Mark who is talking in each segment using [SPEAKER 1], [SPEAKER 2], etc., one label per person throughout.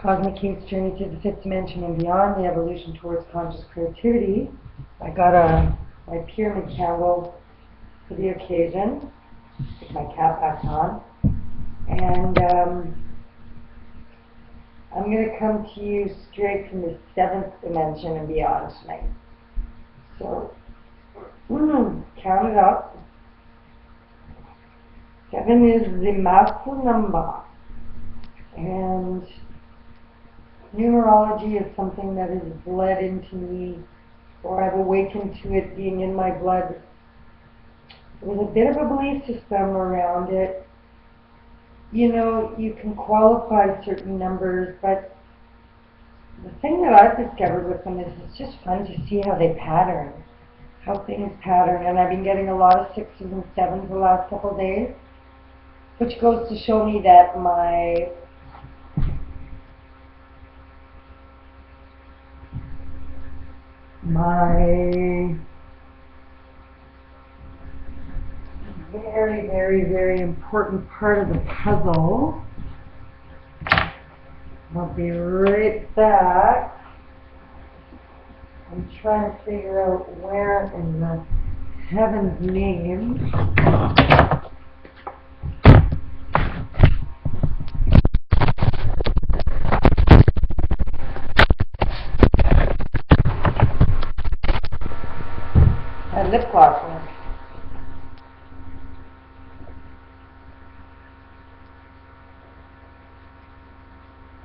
[SPEAKER 1] Kosmic 8's journey to the fifth dimension and beyond, the evolution towards conscious creativity. I got my pyramid candle for the occasion. Put my cap back on. And I'm going to come to you straight from the seventh dimension and beyond tonight. So, count it up. 7 is the master number. And numerology is something that is bled into me, or I've awakened to it being in my blood. There's a bit of a belief system around it. You know, you can qualify certain numbers, but the thing that I've discovered with them is it's just fun to see how they pattern, how things pattern. And I've been getting a lot of 6s and 7s the last couple of days, which goes to show me that my very, very, very important part of the puzzle. I'll be right back. I'm trying to figure out where in the heaven's name that lip gloss went.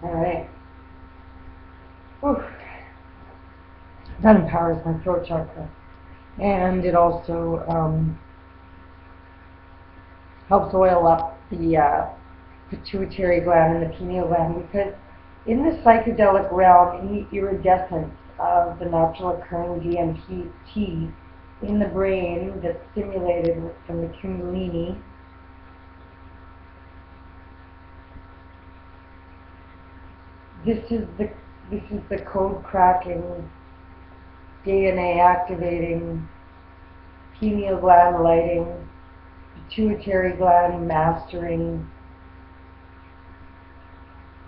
[SPEAKER 1] Alright. That empowers my throat chakra. And it also helps oil up the pituitary gland and the pineal gland, because in the psychedelic realm, in the iridescence of the natural occurring DMT in the brain that's stimulated from the Kundalini, this is the code cracking, DNA activating, pineal gland lighting, pituitary gland mastering,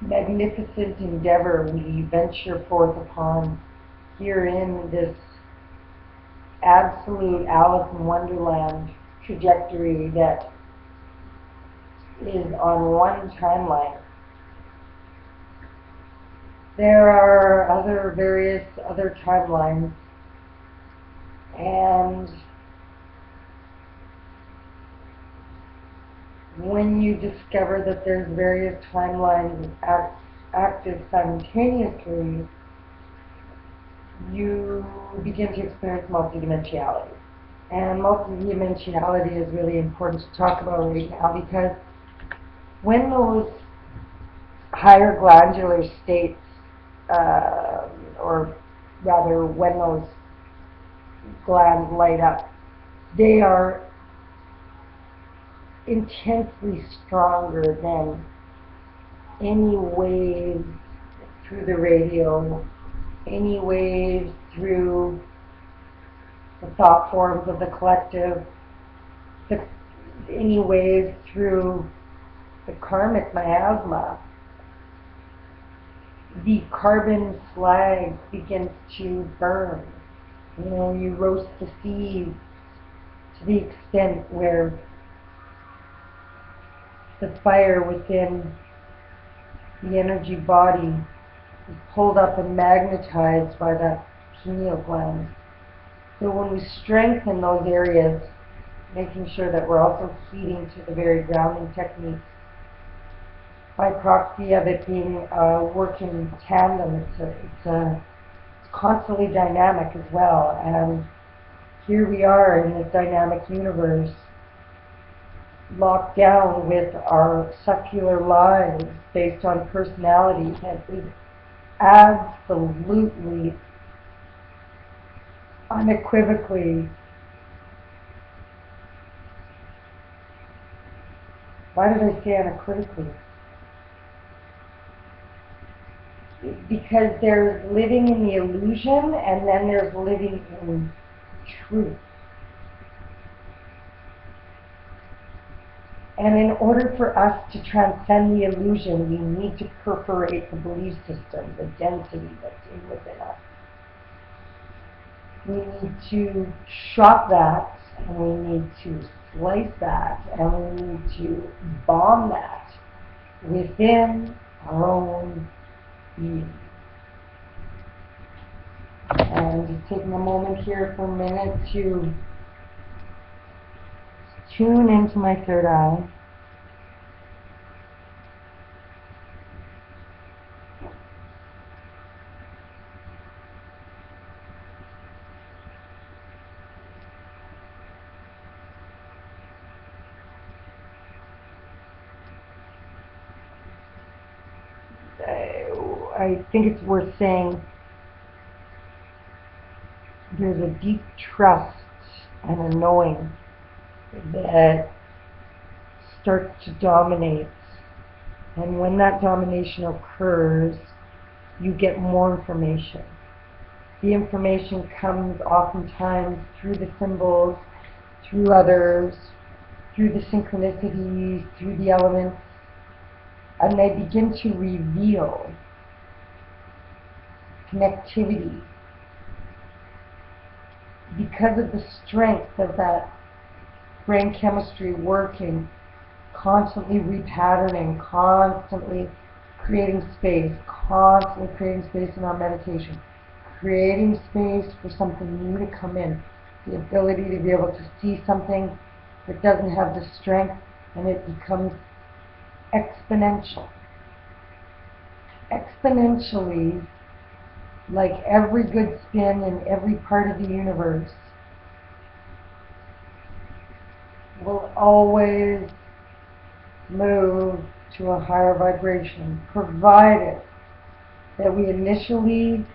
[SPEAKER 1] magnificent endeavor we venture forth upon here in this absolute Alice in Wonderland trajectory that is on one timeline. There are various other timelines, and when you discover that there's various timelines active simultaneously, you begin to experience multidimensionality. And multidimensionality is really important to talk about right now, because when those higher glandular states, or rather when those glands light up, they are intensely stronger than any waves through the radio, any waves through the thought forms of the collective, any waves through the karmic miasma. The carbon slag begins to burn. You know, you roast the seeds to the extent where the fire within the energy body is pulled up and magnetized by that pineal gland. So when we strengthen those areas, making sure that we're also heating to the very grounding techniques, by proxy of it being working in tandem, it's constantly dynamic as well. And here we are in this dynamic universe, locked down with our secular lives based on personality that is absolutely, unequivocally, why did I say unequivocally? Because there's living in the illusion, and then there's living in truth. And in order for us to transcend the illusion, we need to perforate the belief system, the density that's within us. We need to shop that, and we need to slice that, and we need to bomb that within our own being. And just taking a moment here for a minute to tune into my third eye. I think it's worth saying there's a deep trust and a knowing that starts to dominate. And when that domination occurs, you get more information. The information comes oftentimes through the symbols, through others, through the synchronicities, through the elements, and they begin to reveal connectivity because of the strength of that brain chemistry working, constantly repatterning, constantly creating space, constantly creating space in our meditation, creating space for something new to come in, the ability to be able to see something that doesn't have the strength, and it becomes exponential. Exponentially, like every good spin in every part of the universe, will always move to a higher vibration, provided that we initially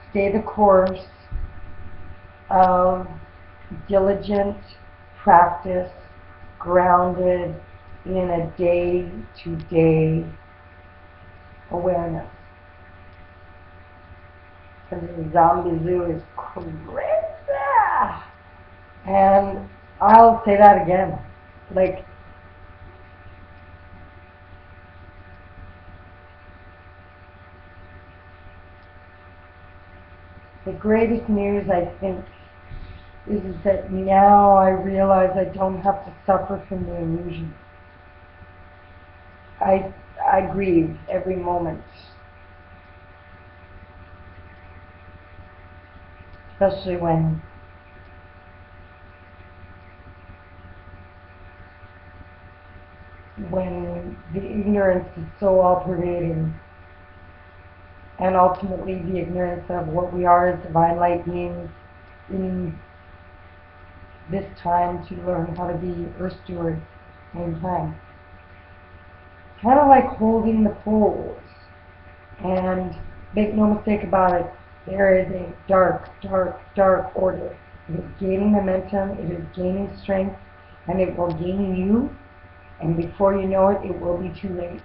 [SPEAKER 1] stay the course of diligent practice, grounded in a day-to-day awareness. Because the zombie zoo is crazy. And I'll say that again. Like, the greatest news, I think, is that now I realize I don't have to suffer from the illusion. I grieve every moment. Especially when the ignorance is so all-pervading, and ultimately the ignorance of what we are as divine light beings in this time to learn how to be earth stewards at the same time. Kind of like holding the poles, and make no mistake about it, there is a dark, dark, dark order. It is gaining momentum, it is gaining strength, and it will gain you, and before you know it, it will be too late.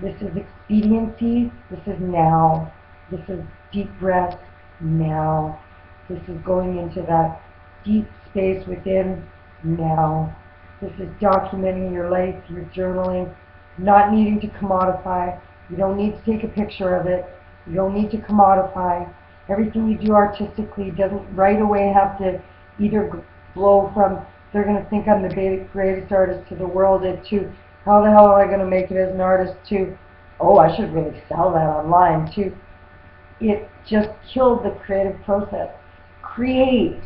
[SPEAKER 1] This is expediency, this is now. This is deep breath, now. This is going into that deep space within, now. This is documenting your life, your journaling, not needing to commodify. You don't need to take a picture of it. You don't need to commodify. Everything you do artistically doesn't right away have to either blow from, they're going to think I'm the greatest artist to the world, to, how the hell am I going to make it as an artist, to, oh, I should really sell that online, to, it just killed the creative process. Create.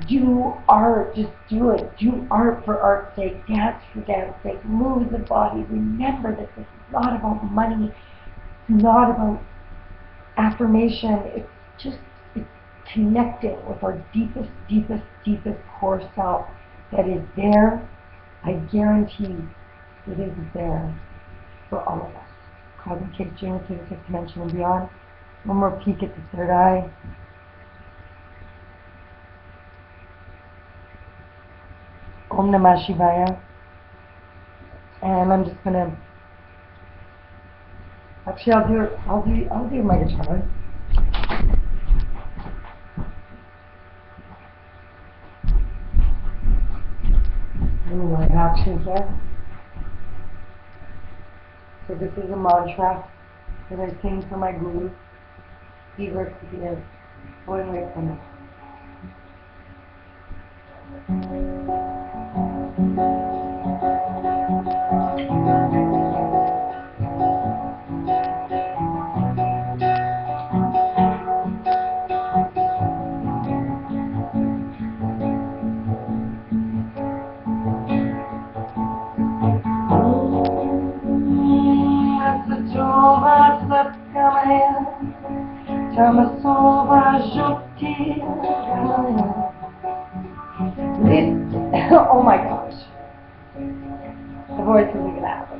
[SPEAKER 1] Do art. Just do it. Do art for art's sake. Dance for dance sake. Move the body. Remember that this is not about money. It's not about affirmation. It's just connecting with our deepest, deepest, deepest core self that is there. I guarantee it is there for all of us. Kosmick8 journey to the fifth dimension and beyond. One more peek at the third eye. Om Namah Shivaya. And I'm just gonna, actually I'll do my guitar. Let me light action here. So this is a mantra that I sing for my guru. Eager to give. Going right from it. Tamasova Shakti. Oh my gosh. The voice isn't gonna happen.